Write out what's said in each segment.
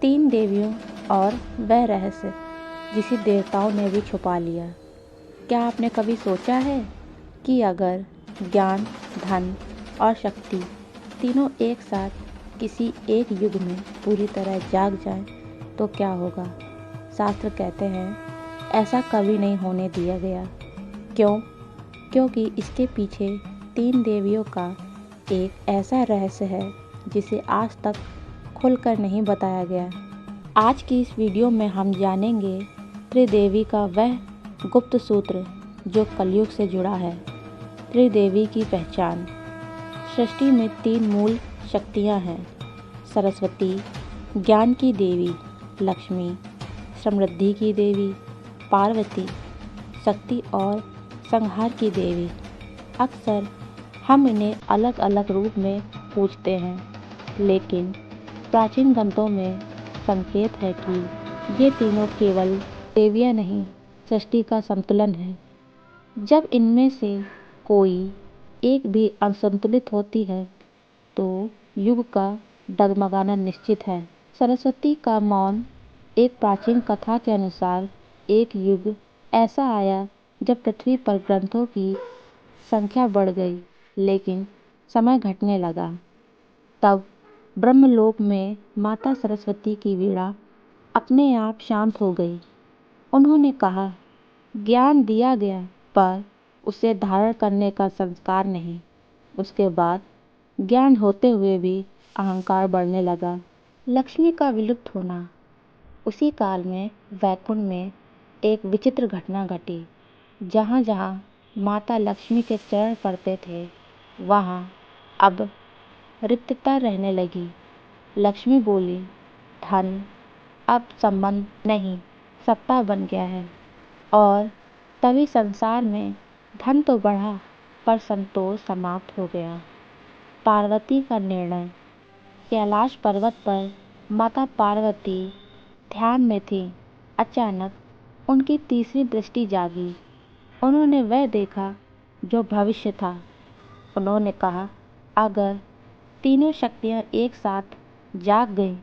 तीन देवियों और वह रहस्य जिसे देवताओं ने भी छुपा लिया। क्या आपने कभी सोचा है कि अगर ज्ञान, धन और शक्ति तीनों एक साथ किसी एक युग में पूरी तरह जाग जाएं तो क्या होगा? शास्त्र कहते हैं ऐसा कभी नहीं होने दिया गया। क्यों? क्योंकि इसके पीछे तीन देवियों का एक ऐसा रहस्य है जिसे आज तक खुलकर नहीं बताया गया। आज की इस वीडियो में हम जानेंगे त्रिदेवी का वह गुप्त सूत्र जो कलयुग से जुड़ा है। त्रिदेवी की पहचान। सृष्टि में तीन मूल शक्तियाँ हैं: सरस्वती ज्ञान की देवी, लक्ष्मी समृद्धि की देवी, पार्वती शक्ति और संहार की देवी। अक्सर हम इन्हें अलग अलग रूप में पूजते हैं, लेकिन प्राचीन ग्रंथों में संकेत है कि ये तीनों केवल देवियाँ नहीं, सृष्टि का संतुलन है। जब इनमें से कोई एक भी असंतुलित होती है तो युग का डगमगाना निश्चित है। सरस्वती का मौन। एक प्राचीन कथा के अनुसार एक युग ऐसा आया जब पृथ्वी पर ग्रंथों की संख्या बढ़ गई, लेकिन समय घटने लगा। तब ब्रह्मलोक में माता सरस्वती की वीणा अपने आप शांत हो गई। उन्होंने कहा, ज्ञान दिया गया पर उसे धारण करने का संस्कार नहीं। उसके बाद ज्ञान होते हुए भी अहंकार बढ़ने लगा। लक्ष्मी का विलुप्त होना। उसी काल में वैकुंठ में एक विचित्र घटना घटी। जहाँ जहाँ माता लक्ष्मी के चरण पड़ते थे, वहाँ अब रिक्तता रहने लगी। लक्ष्मी बोली, धन अब संबंध नहीं, सत्ता बन गया है। और तभी संसार में धन तो बढ़ा पर संतोष समाप्त हो गया। पार्वती का निर्णय। कैलाश पर्वत पर माता पार्वती ध्यान में थी। अचानक उनकी तीसरी दृष्टि जागी। उन्होंने वह देखा जो भविष्य था। उन्होंने कहा, अगर तीनों शक्तियाँ एक साथ जाग गई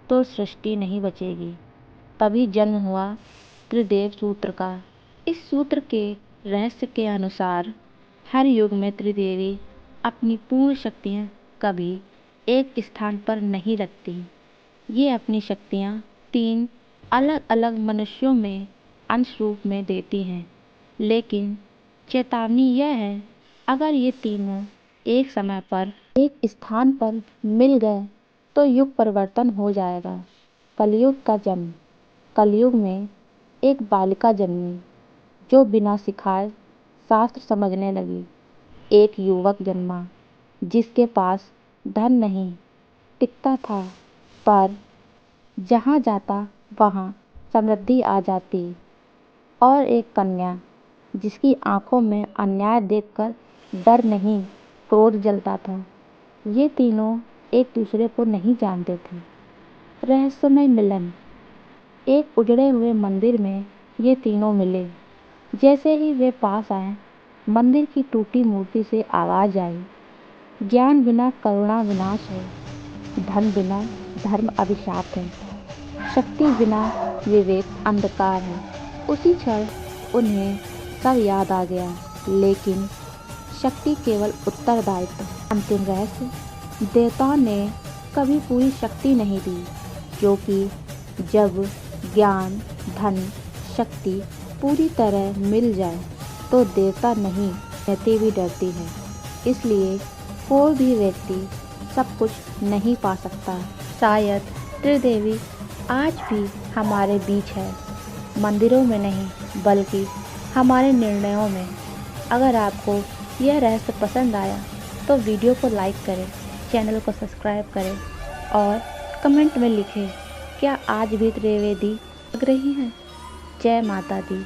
तो सृष्टि नहीं बचेगी। तभी जन्म हुआ त्रिदेव सूत्र का। इस सूत्र के रहस्य के अनुसार हर युग में त्रिदेवी अपनी पूर्ण शक्तियाँ कभी एक स्थान पर नहीं रखती। ये अपनी शक्तियाँ तीन अलग अलग मनुष्यों में अंश रूप में देती हैं, लेकिन चेतावनी यह है, अगर ये तीनों एक समय पर एक स्थान पर मिल गए तो युग परिवर्तन हो जाएगा। कलयुग का जन्म। कलयुग में एक बालिका जन्मी जो बिना सिखाए शास्त्र समझने लगी। एक युवक जन्मा जिसके पास धन नहीं टिकता था, पर जहाँ जाता वहाँ समृद्धि आ जाती। और एक कन्या जिसकी आंखों में अन्याय देखकर डर नहीं, क्रोध जलता था। ये तीनों एक दूसरे को नहीं जानते थे। रहस्यमय मिलन। एक उजड़े हुए मंदिर में ये तीनों मिले। जैसे ही वे पास आए, मंदिर की टूटी मूर्ति से आवाज आई, ज्ञान बिना करुणा विनाश है, धन बिना धर्म अभिशाप है, शक्ति बिना विवेक अंधकार है। उसी क्षण उन्हें सब याद आ गया, लेकिन शक्ति केवल उत्तरदायित्व। अंतिम रहस्य। देवताओं ने कभी पूरी शक्ति नहीं दी, क्योंकि जब ज्ञान, धन, शक्ति पूरी तरह मिल जाए तो देवता नहीं, रहती भी डरती है। इसलिए कोई भी व्यक्ति सब कुछ नहीं पा सकता। शायद त्रिदेवी आज भी हमारे बीच है, मंदिरों में नहीं बल्कि हमारे निर्णयों में। अगर आपको यह रहस्य पसंद आया तो वीडियो को लाइक करें, चैनल को सब्सक्राइब करें और कमेंट में लिखें, क्या आज भी त्रिवेदी लग रही हैं? जय माता दी।